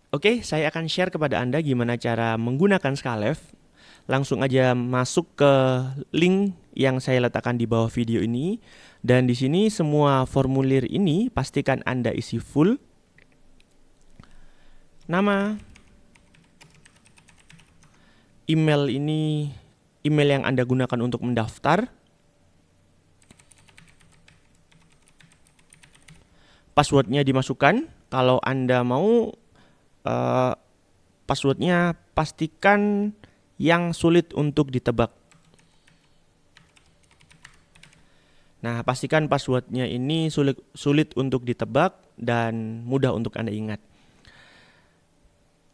Oke, saya akan share kepada Anda gimana cara menggunakan Skalev. Langsung aja masuk ke link yang saya letakkan di bawah video ini. Dan di sini semua formulir ini pastikan Anda isi full. Nama, email ini email yang Anda gunakan untuk mendaftar. Passwordnya dimasukkan. Kalau Anda mau passwordnya pastikan yang sulit untuk ditebak. Nah, pastikan passwordnya ini sulit untuk ditebak dan mudah untuk Anda ingat.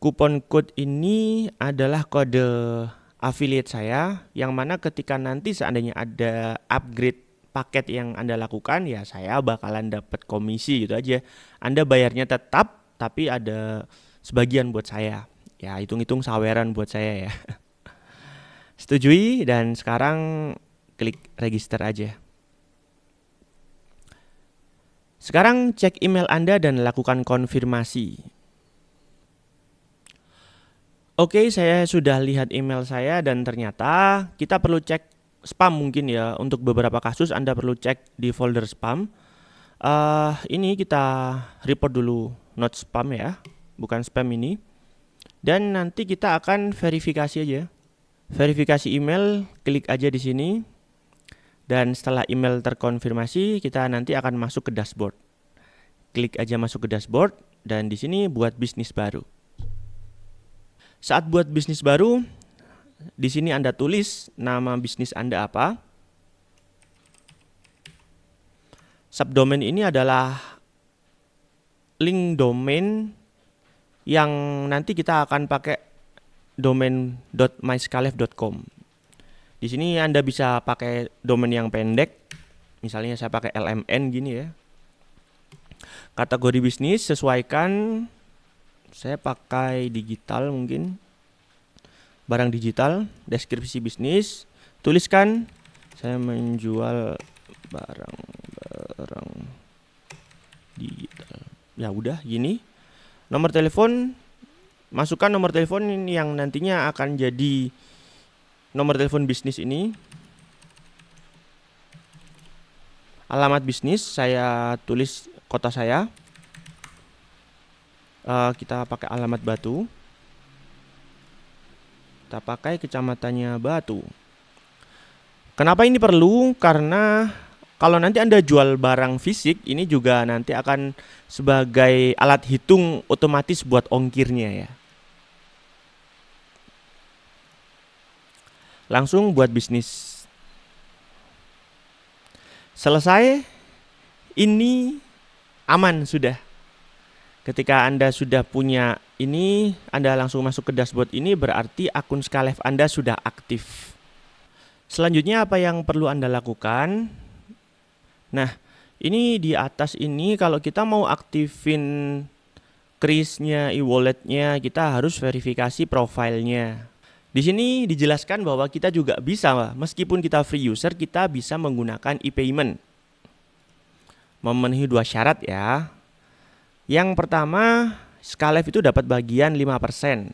Kupon code ini adalah kode affiliate saya, yang mana ketika nanti seandainya ada upgrade paket yang Anda lakukan, ya saya bakalan dapat komisi gitu aja. Anda bayarnya tetap, tapi ada sebagian buat saya. Ya, hitung-hitung saweran buat saya ya. Setujui dan sekarang klik register aja. Sekarang cek email Anda dan lakukan konfirmasi. Oke, saya sudah lihat email saya dan ternyata kita perlu cek spam mungkin ya. Untuk beberapa kasus Anda perlu cek di folder spam. Ini kita report dulu not spam ya, bukan spam ini. Dan nanti kita akan verifikasi aja. Verifikasi email, klik aja di sini. Dan setelah email terkonfirmasi, kita nanti akan masuk ke dashboard. Klik aja masuk ke dashboard dan di sini buat bisnis baru. Saat buat bisnis baru, di sini Anda tulis nama bisnis Anda apa. Subdomain ini adalah link domain yang nanti kita akan pakai domain .myskalev.com. Di sini Anda bisa pakai domain yang pendek. Misalnya saya pakai LMN gini ya. Kategori bisnis sesuaikan, saya pakai digital mungkin. Barang digital, deskripsi bisnis, tuliskan saya menjual barang digital. Ya udah gini. Nomor telepon, masukkan nomor telepon yang nantinya akan jadi nomor telepon bisnis ini. Alamat bisnis saya tulis kota saya. Kita pakai alamat Batu. Kita pakai kecamatannya Batu. Kenapa ini perlu? Karena kalau nanti Anda jual barang fisik, ini juga nanti akan sebagai alat hitung otomatis buat ongkirnya ya. Langsung buat bisnis. Selesai. Ini aman sudah. Ketika Anda sudah punya ini, Anda langsung masuk ke dashboard ini, berarti akun Skalev Anda sudah aktif. Selanjutnya apa yang perlu Anda lakukan? Nah, ini di atas ini kalau kita mau aktifin krisnya, e-walletnya, kita harus verifikasi profilnya. Di sini dijelaskan bahwa kita juga bisa, meskipun kita free user, kita bisa menggunakan e-payment. Memenuhi 2 syarat ya. Yang pertama, Skalev itu dapat bagian 5%.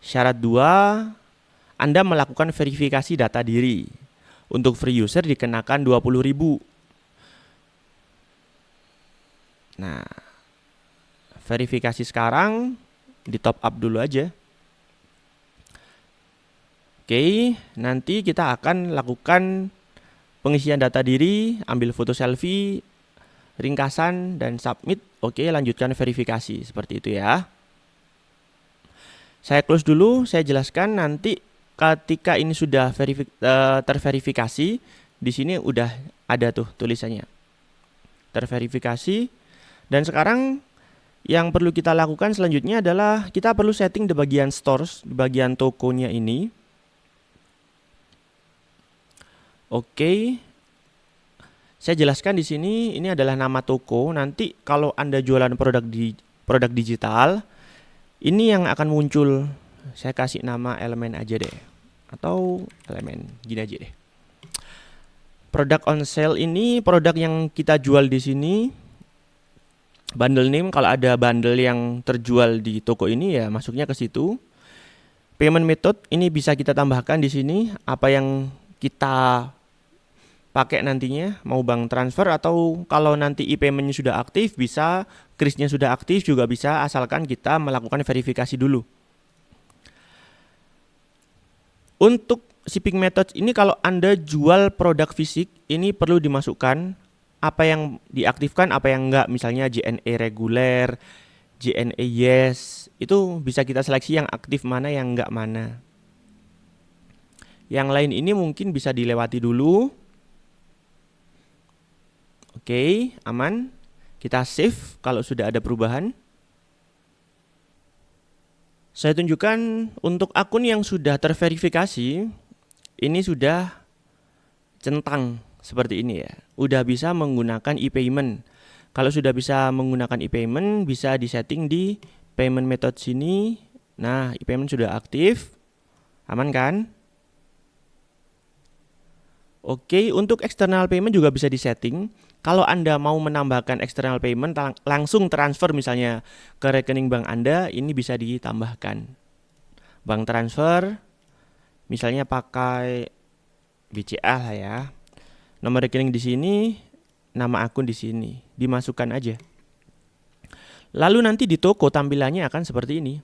Syarat 2, Anda melakukan verifikasi data diri. Untuk free user dikenakan 20.000. Nah, verifikasi sekarang di top up dulu aja. Oke, nanti kita akan lakukan pengisian data diri, ambil foto selfie, ringkasan, dan submit. Oke, lanjutkan verifikasi. Seperti itu ya. Saya close dulu, saya jelaskan nanti ketika ini sudah terverifikasi, di sini udah ada tuh tulisannya. Terverifikasi. Dan sekarang yang perlu kita lakukan selanjutnya adalah kita perlu setting di bagian stores, di bagian tokonya ini. Oke. Saya jelaskan di sini, ini adalah nama toko. Nanti kalau Anda jualan produk digital, ini yang akan muncul. Saya kasih nama elemen aja deh. Atau elemen, gini aja deh. Produk on sale ini produk yang kita jual di sini. Bundle name, kalau ada bundle yang terjual di toko ini ya masuknya ke situ. Payment method ini bisa kita tambahkan di sini apa yang kita pakai nantinya, mau bank transfer atau kalau nanti e-paymentnya sudah aktif bisa, krisnya sudah aktif juga bisa, asalkan kita melakukan verifikasi dulu. Untuk shipping method ini kalau Anda jual produk fisik ini perlu dimasukkan apa yang diaktifkan, apa yang enggak, misalnya JNE reguler, JNE yes, itu bisa kita seleksi yang aktif mana, yang enggak mana. Yang lain ini mungkin bisa dilewati dulu. Oke, aman. Kita save kalau sudah ada perubahan. Saya tunjukkan untuk akun yang sudah terverifikasi, ini sudah centang seperti ini ya. Udah bisa menggunakan e-payment. Kalau sudah bisa menggunakan e-payment, bisa disetting di payment method sini. Nah, e-payment sudah aktif. Aman kan? Oke, untuk external payment juga bisa disetting. Kalau Anda mau menambahkan external payment langsung transfer misalnya ke rekening bank Anda, ini bisa ditambahkan. Bank transfer misalnya pakai BCA lah ya. Nomor rekening di sini, nama akun di sini, dimasukkan aja. Lalu nanti di toko tampilannya akan seperti ini.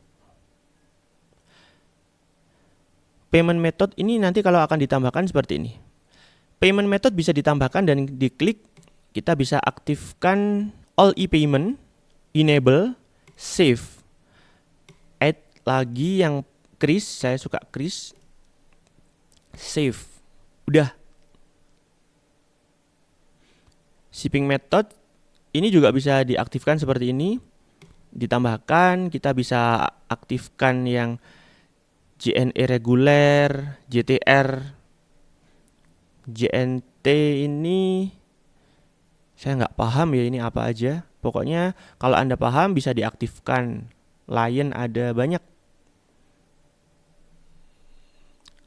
Payment method ini nanti kalau akan ditambahkan seperti ini. Payment method bisa ditambahkan dan diklik, kita bisa aktifkan all e-payment, enable, save, add lagi yang kris, saya suka kris, save, udah. Shipping method ini juga bisa diaktifkan seperti ini, ditambahkan, kita bisa aktifkan yang JNE reguler, JTR, JNT ini saya nggak paham ya ini apa aja. Pokoknya kalau Anda paham bisa diaktifkan. Lion ada banyak.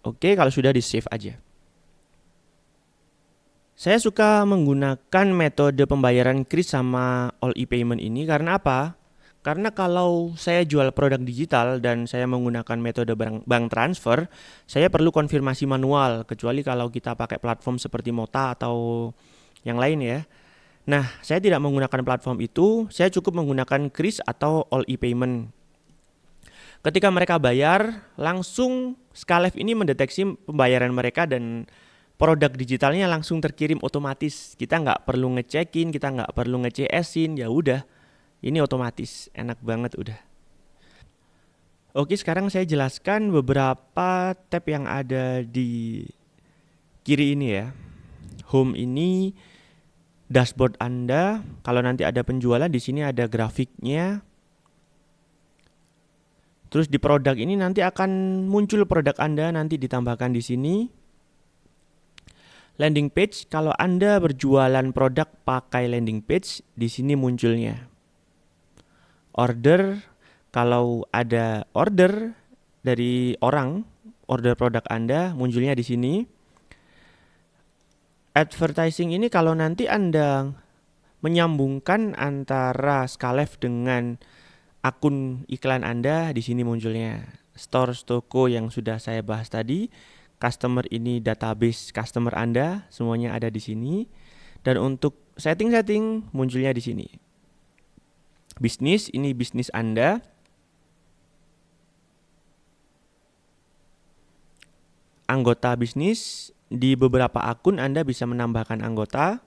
Oke, kalau sudah di save aja. Saya suka menggunakan metode pembayaran kris sama all e-payment ini karena apa? Karena kalau saya jual produk digital dan saya menggunakan metode bank transfer, saya perlu konfirmasi manual, kecuali kalau kita pakai platform seperti Mota atau yang lain ya. Nah, saya tidak menggunakan platform itu, saya cukup menggunakan kris atau all e-payment. Ketika mereka bayar, langsung Skalef ini mendeteksi pembayaran mereka dan produk digitalnya langsung terkirim otomatis. Kita nggak perlu ngecekin, kita nggak perlu nge-CS-in, ya udah. Ini otomatis, enak banget udah. Oke, sekarang saya jelaskan beberapa tab yang ada di kiri ini ya. Home ini dashboard Anda. Kalau nanti ada penjualan di sini ada grafiknya. Terus di produk ini nanti akan muncul produk Anda, nanti ditambahkan di sini. Landing page, kalau Anda berjualan produk pakai landing page, di sini munculnya. Order, kalau ada order dari orang, order produk Anda munculnya di sini. Advertising ini kalau nanti Anda menyambungkan antara Skalef dengan akun iklan Anda, di sini munculnya. Store toko yang sudah saya bahas tadi, customer ini database customer Anda, semuanya ada di sini. Dan untuk setting-setting munculnya di sini. Bisnis, ini bisnis Anda. Anggota bisnis, di beberapa akun Anda bisa menambahkan anggota.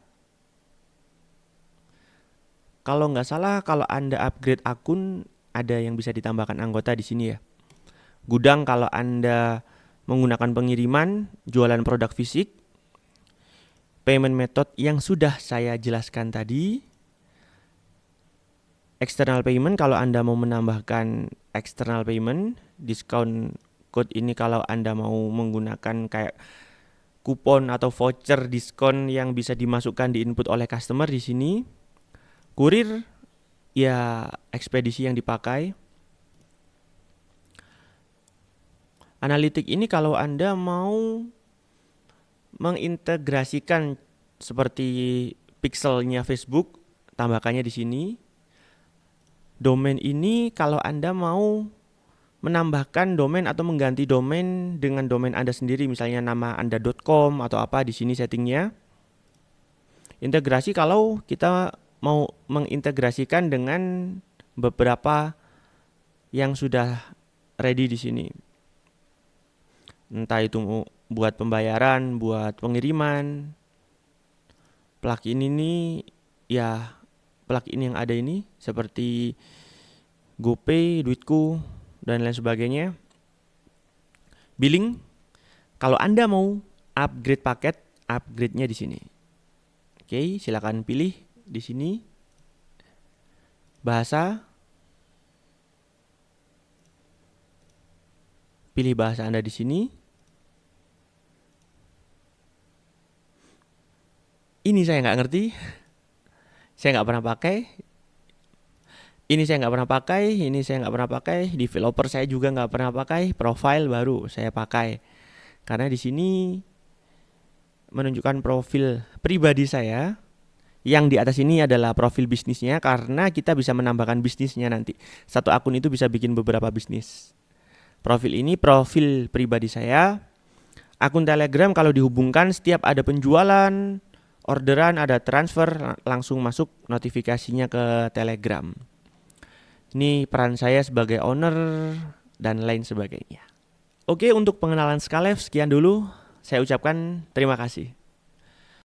Kalau nggak salah, kalau Anda upgrade akun, ada yang bisa ditambahkan anggota di sini ya. Gudang, kalau Anda menggunakan pengiriman, jualan produk fisik. Payment method yang sudah saya jelaskan tadi. External payment, kalau Anda mau menambahkan external payment. Discount code ini kalau Anda mau menggunakan kayak kupon atau voucher diskon yang bisa dimasukkan diinput oleh customer di sini. Kurir, ya ekspedisi yang dipakai. Analitik ini kalau Anda mau mengintegrasikan seperti pixelnya Facebook, tambahkannya di sini. Domain ini kalau Anda mau menambahkan domain atau mengganti domain dengan domain Anda sendiri, misalnya nama Anda.com atau apa, di sini settingnya. Integrasi kalau kita mau mengintegrasikan dengan beberapa yang sudah ready di sini. Entah itu buat pembayaran, buat pengiriman. Plugin ini ya plugin yang ada ini seperti GoPay, Duitku, dan lain sebagainya. Billing, kalau Anda mau upgrade paket, upgrade-nya di sini. Oke, silakan pilih di sini. Bahasa, pilih bahasa Anda di sini. Ini saya nggak ngerti, saya nggak pernah pakai. Ini saya nggak pernah pakai, ini saya nggak pernah pakai. Developer saya juga nggak pernah pakai. Profile baru saya pakai. Karena di sini menunjukkan profil pribadi saya. Yang di atas ini adalah profil bisnisnya, karena kita bisa menambahkan bisnisnya nanti. Satu akun itu bisa bikin beberapa bisnis. Profil ini profil pribadi saya. Akun Telegram kalau dihubungkan setiap ada penjualan, orderan, ada transfer, langsung masuk notifikasinya ke Telegram. Ini peran saya sebagai owner dan lain sebagainya. Oke, untuk pengenalan Skalef sekian dulu. Saya ucapkan terima kasih.